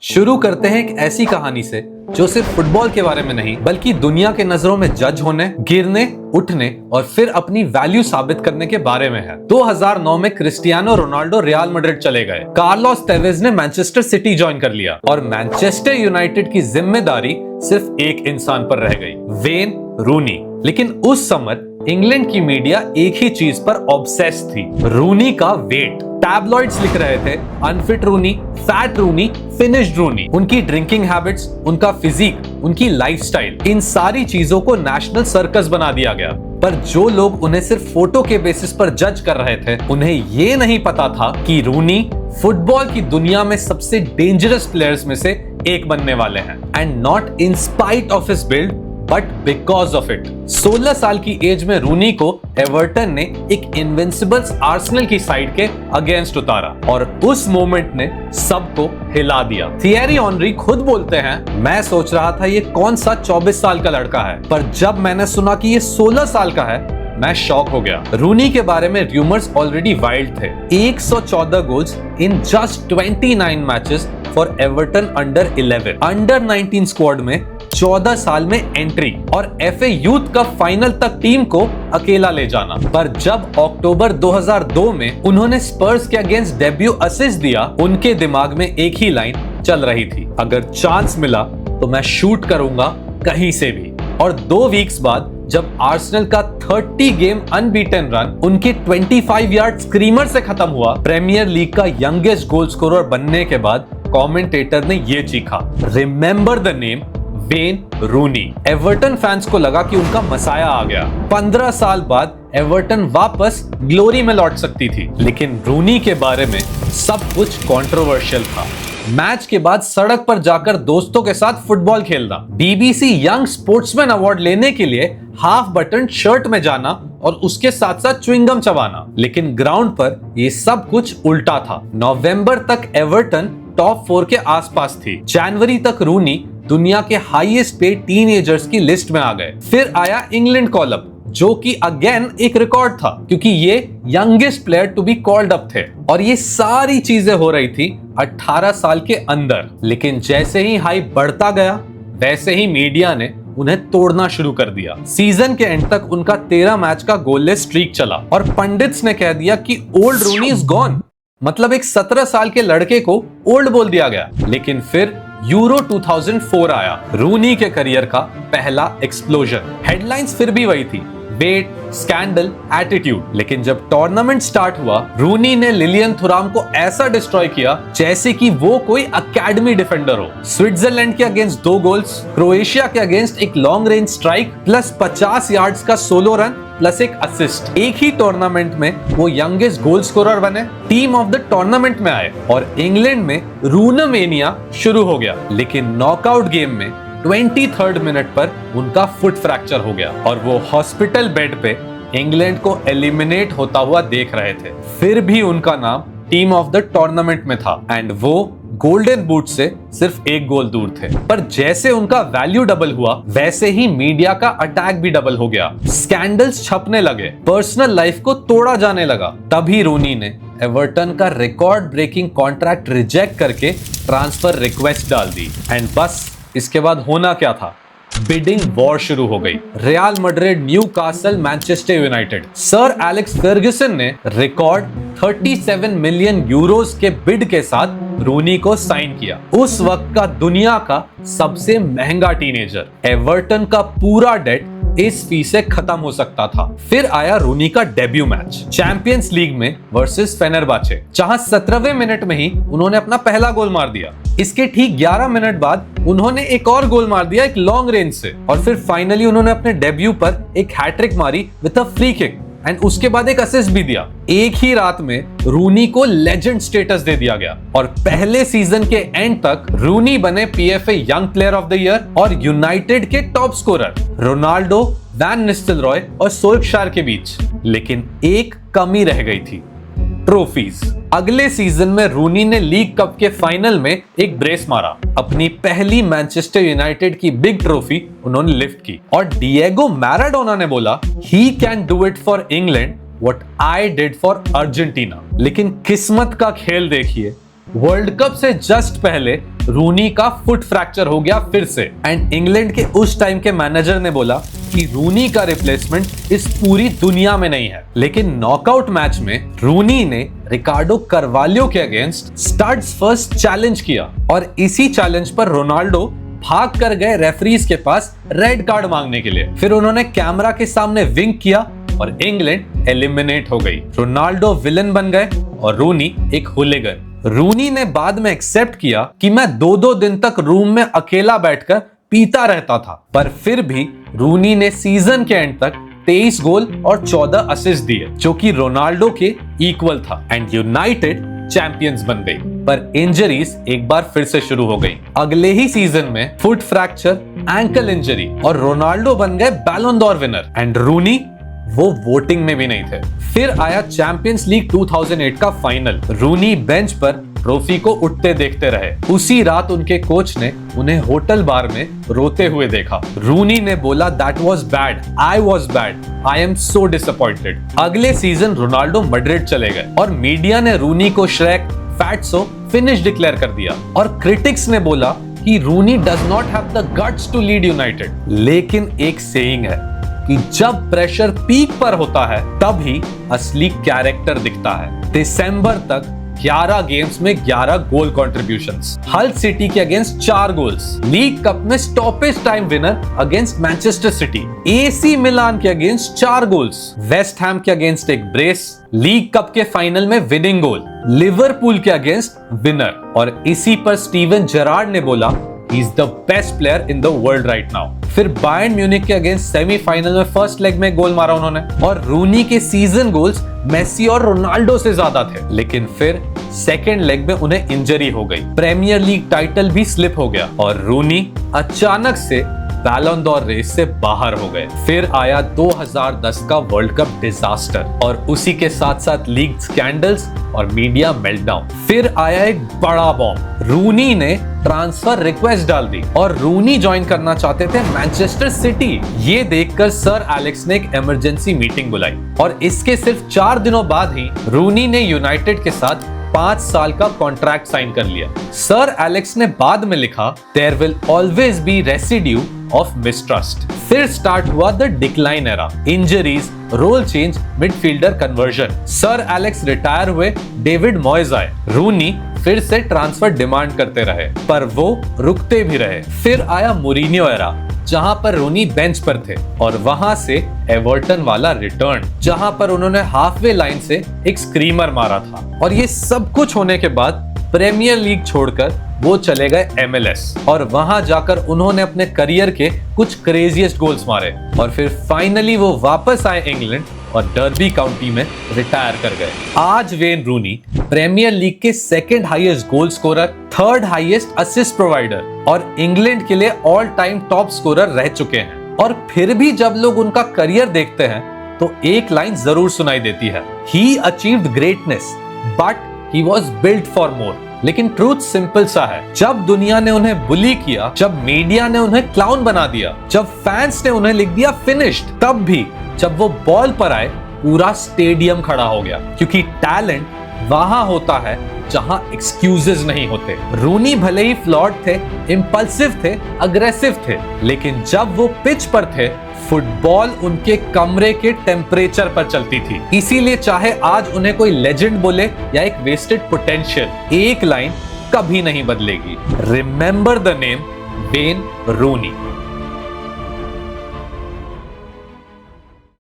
शुरू करते हैं एक ऐसी कहानी से जो सिर्फ फुटबॉल के बारे में नहीं बल्कि दुनिया के नजरों में जज होने, गिरने, उठने और फिर अपनी वैल्यू साबित करने के बारे में है। 2009 में क्रिस्टियानो रोनाल्डो रियल मैड्रिड चले गए। कार्लोस तेवेज ने मैनचेस्टर सिटी ज्वाइन कर लिया और मैनचेस्टर यूनाइटेड की जिम्मेदारी सिर्फ एक इंसान पर रह गई, वेन रूनी। लेकिन उस समय इंग्लैंड की मीडिया एक ही चीज पर ऑब्सेस थी, रूनी का वेट। टैबलॉइड्स लिख रहे थे अनफिट रूनी, फैट रूनी, फिनिश्ड रूनी। उनकी ड्रिंकिंग हैबिट्स, उनका फिजिक, उनकी लाइफस्टाइल, इन सारी चीजों को नेशनल सर्कस बना दिया गया। पर जो लोग उन्हें सिर्फ फोटो के बेसिस पर जज कर रहे थे, उन्हें ये नहीं पता था कि रूनी फुटबॉल की दुनिया में सबसे डेंजरस प्लेयर्स में से एक बनने वाले हैं। And not in spite of his build but because of it. 16 साल की एज में रूनी को एवर्टन ने एक इनविंसिबल्स आर्सेनल की साइड के अगेंस्ट उतारा और उस मोमेंट ने सबको हिला दिया। थियरी ऑनरी खुद बोलते हैं, मैं सोच रहा था ये कौन सा 24 साल का लड़का है, पर जब मैंने सुना कि ये 16 साल का है मैं शॉक हो गया। रूनी के बारे में रूमर्स ऑलरेडी वाइल्ड थे। 114 goals in just 29 matches for Everton under 11। Under 19 squad में 14 साल में एंट्री और एफए यूथ कप फाइनल तक टीम को अकेला ले जाना। पर जब अक्टूबर 2002 में उन्होंने स्पर्स के अगेंस्ट डेब्यू असिस्ट दिया, उनके दिमाग में एक ही लाइन चल रही थी, अगर चांस मिला तो मैं शूट करूंगा कहीं से भी। और 2 वीक्स बाद जब आर्सेनल का 30 गेम अनबीटन रन उनके 25 यार्ड स्क्रीमर से खत्म हुआ, प्रीमियर लीग का यंगेस्ट गोल स्कोरर बनने के बाद कमेंटेटर ने ये चीखा, remember the name when Rooni. Everton fans को लगा कि उनका मसाया आ गया। 15 साल बाद एवर्टन वापस ग्लोरी में लौट सकती थी, लेकिन रूनी के बारे में सब कुछ कंट्रोवर्शियल था। मैच के बाद सड़क पर जाकर दोस्तों के साथ फुटबॉल खेलना, बीबीसी यंग स्पोर्ट्समैन अवार्ड लेने के लिए हाफ बटन शर्ट में जाना और उसके साथ साथ च्युइंगम चबाना। लेकिन ग्राउंड पर ये सब कुछ उल्टा था। नवंबर तक एवर्टन टॉप 4 के आसपास थी। जनवरी तक रूनी दुनिया के हाईएस्ट पेड टीनेजर्स की लिस्ट में आ गए। फिर आया इंग्लैंड कॉल अप, जो कि अगेन एक रिकॉर्ड था क्योंकि ये youngest player to be called up थे। और ये सारी चीजें हो रही थी 18 साल के अंदर। लेकिन जैसे ही हाइप बढ़ता गया, वैसे ही मीडिया ने उन्हें तोड़ना शुरू कर दिया। सीजन के एंड तक उनका 13 मैच का गोललेस स्ट्रीक चला और पंडित्स ने कह दिया कि ओल्ड रूनी इज गॉन। मतलब एक 17 साल के लड़के को ओल्ड बोल दिया गया। लेकिन फिर यूरो 2004 आया, रूनी के करियर का पहला एक्सप्लोजन। हेडलाइंस फिर भी वही थी, वेट, स्कैंडल, एटीट्यूड। लेकिन जब टूर्नामेंट स्टार्ट हुआ, रूनी ने लिलियन थुराम को ऐसा डिस्ट्रॉय किया जैसे कि वो कोई अकेडमी डिफेंडर हो। स्विट्जरलैंड के अगेंस्ट 2 गोल्स, क्रोएशिया के अगेंस्ट एक long range strike plus 50 yards का सोलो रन प्लस एक असिस्ट। एक ही टूर्नामेंट में वो यंगेस्ट गोल स्कोरर बने, टीम ऑफ द टूर्नामेंट में आए और इंग्लैंड में रूनमेनिया शुरू हो गया। लेकिन नॉकआउट गेम में 23rd मिनट पर उनका फुट फ्रैक्चर हो गया और वो हॉस्पिटल बेड पे इंग्लैंड को एलिमिनेट होता हुआ देख रहे थे। फिर भी उनका नाम टीम ऑफ द टूर्नामेंट में था एंड वो गोल्डन बूट से सिर्फ 1 गोल दूर थे। पर जैसे उनका वैल्यू डबल हुआ, वैसे ही मीडिया का अटैक भी डबल हो गया। स्कैंडल्स छपने लगे, पर्सनल लाइफ को तोड़ा जाने लगा। तभी रूनी ने एवर्टन का रिकॉर्ड ब्रेकिंग कॉन्ट्रैक्ट रिजेक्ट करके ट्रांसफर रिक्वेस्ट डाल दी। एंड बस इसके बाद होना क्या था, बिडिंग वॉर शुरू हो गई। Real Madrid, Newcastle, Manchester United. Sir Alex Ferguson ने रिकॉर्ड 37 मिलियन यूरोस के बिड के साथ रूनी को साइन किया। उस वक्त का दुनिया का सबसे महंगा टीनेजर। एवर्टन का पूरा डेट इस फी से खत्म हो सकता था। फिर आया रूनी का डेब्यू मैच चैंपियंस लीग में वर्सेस फेनेरबाचे, जहां 17वें मिनट में ही उन्होंने अपना पहला गोल मार दिया। इसके ठीक 11 मिनट बाद उन्होंने एक और गोल मार दिया एक लॉन्ग रेंज से। और फिर फाइनली उन्होंने अपने डेब्यू पर एक हैट्रिक मारी with a free kick and उसके बाद एक असिस्ट भी दिया। एक ही रात में रूनी को लेजेंड स्टेटस दे दिया गया और पहले सीजन के एंड तक रूनी बने PFA young player of the year और यूनाइटेड के top scorer. Ronaldo, van Nistelrooy और सोल्शायर के बीच। लेकिन एक कमी रह गई थी, ट्रॉफीज। अगले सीजन में रूनी ने लीग कप के फाइनल में एक ब्रेस मारा। अपनी पहली मैनचेस्टर यूनाइटेड की बिग ट्रॉफी उन्होंने लिफ्ट की और डिएगो मैराडोना ने बोला, he can do it for England what I did for Argentina. लेकिन किस्मत का खेल देखिए, वर्ल्ड कप से जस्ट पहले रूनी का फुट फ्रैक्चर हो गया फिर से। एंड इंग्लैंड के उस टाइम के मैनेजर ने बोला कि रूनी का रिप्लेसमेंट इस पूरी दुनिया में नहीं है। लेकिन नॉकआउट मैच में रूनी ने रिकार्डो कार्वालियो के अगेंस्ट स्टड्स फर्स्ट चैलेंज किया और इसी चैलेंज पर रोनाल्डो भाग कर गए रेफरीज के पास रेड कार्ड मांगने के लिए। फिर उन्होंने कैमरा के सामने विंक किया और इंग्लैंड एलिमिनेट हो गई। रोनाल्डो विलन बन गए और रूनी एक हुलिगन। रूनी ने बाद में एक्सेप्ट किया कि मैं 2-2 दिन तक रूम में अकेला बैठकर पीता रहता था, पर फिर भी रूनी ने सीजन के एंड तक 23 गोल और 14 असिस्ट दिए, जो कि रोनाल्डो के इक्वल था। एंड यूनाइटेड चैंपियंस बन गई। पर इंजरीज एक बार फिर से शुरू हो गई। अगले ही सीजन में फुट फ्रैक्चर, एंकल इंजरी और रोनाल्डो बन गए बैलन डोर विनर। एंड रूनी वो वोटिंग में भी नहीं थे। फिर आया चैंपियंस लीग 2008 का फाइनल। रूनी बेंच पर ट्रॉफी को उठते देखते रहे। उसी रात उनके कोच ने उन्हें होटल बार में रोते हुए देखा। रूनी ने बोला, that was bad, I was bad, I am so disappointed. अगले सीजन रोनाल्डो मैड्रिड चले गए और मीडिया ने रूनी को श्रेक, फैट्सो, फिनिश डिक्लेयर कर दिया। और क्रिटिक्स ने बोला कि Rooney does not have the guts to lead United. लेकिन एक सेइंग है कि जब प्रेशर पीक पर होता है तभी असली कैरेक्टर दिखता है। दिसंबर तक 11 गेम्स में 11 गोल कंट्रीब्यूशंस, हल सिटी के अगेंस्ट 4 गोल्स, लीग कप में stoppage time winner against Manchester city, AC Milan के अगेंस्ट 4 गोल्स, वेस्ट हैम के अगेंस्ट एक ब्रेस, लीग कप के फाइनल में विनिंग गोल, लिवरपूल के अगेंस्ट विनर। और इसी पर स्टीवन जेरार्ड ने बोला, he is the best player in the world right now। फिर बायर्न म्यूनिख के अगेंस्ट सेमीफाइनल में फर्स्ट लेग में गोल मारा उन्होंने। और रूनी के सीजन गोल्स मेसी और रोनाल्डो से ज्यादा थे। लेकिन फिर सेकेंड लेग में उन्हें इंजरी हो गई, प्रीमियर लीग टाइटल भी स्लिप हो गया और रूनी अचानक से बैलन डोर रेस से बाहर हो गए। फिर आया 2010 का वर्ल्ड कप डिजास्टर और उसी के साथ साथ लीग स्कैंडल्स और मीडिया मेल्टडाउन। फिर आया एक बड़ा बॉम्ब, रूनी ने ट्रांसफर रिक्वेस्ट डाल दी और रूनी ज्वाइन करना चाहते थे मैनचेस्टर सिटी। ये देखकर सर एलेक्स ने एक इमरजेंसी मीटिंग बुलाई और इसके सिर्फ 4 दिनों बाद ही रूनी ने यूनाइटेड के साथ 5 साल का कॉन्ट्रैक्ट साइन कर लिया। सर एलेक्स ने बाद में लिखा, there will always be residue of mistrust. फिर स्टार्ट हुआ the decline era, injuries, role change, midfielder conversion. Sir Alex retire हुए, डेविड मॉयज आए। रूनी फिर से ट्रांसफर डिमांड करते रहे पर वो रुकते भी रहे। फिर आया मूरिन्यो एरा, जहां पर रूनी बेंच पर थे और वहां से एवर्टन वाला रिटर्न, जहां पर उन्होंने हाफवे लाइन से एक स्क्रीमर मारा था। और ये सब कुछ होने के बाद प्रीमियर लीग छोड़कर वो चले गए MLS और वहां जाकर उन्होंने अपने करियर के कुछ क्रेजीएस्ट गोल्स मारे। और फिर फाइनली वो वापस आए इंग्लैंड और डर्बी काउंटी में रिटायर कर गए। आज वेन रूनी प्रीमियर लीग के second highest goal scorer, third highest assist provider और इंग्लैंड के लिए ऑल टाइम टॉप स्कोरर रह चुके हैं। और फिर भी जब लोग उनका करियर देखते हैं तो एक लाइन जरूर सुनाई देती है, he achieved greatness but he was built for more. लेकिन ट्रूथ सिंपल सा है, जब दुनिया ने उन्हें बुली किया, जब मीडिया ने उन्हें क्लाउन बना दिया, जब फैंस ने उन्हें लिख दिया फिनिश्ड, तब भी जब वो बॉल पर आए पूरा स्टेडियम खड़ा हो गया। क्योंकि टैलेंट वहां होता है जहां एक्सक्यूजेस नहीं होते। रूनी भले ही फ्लॉड थे, इंपल्सिव थे, अग्रेसिव थे, लेकिन जब वो पिच पर थे फुटबॉल उनके कमरे के टेम्परेचर पर चलती थी। इसीलिए चाहे आज उन्हें कोई लेजेंड बोले या एक वेस्टेड पोटेंशियल, एक लाइन कभी नहीं बदलेगी, remember the name when Rooni.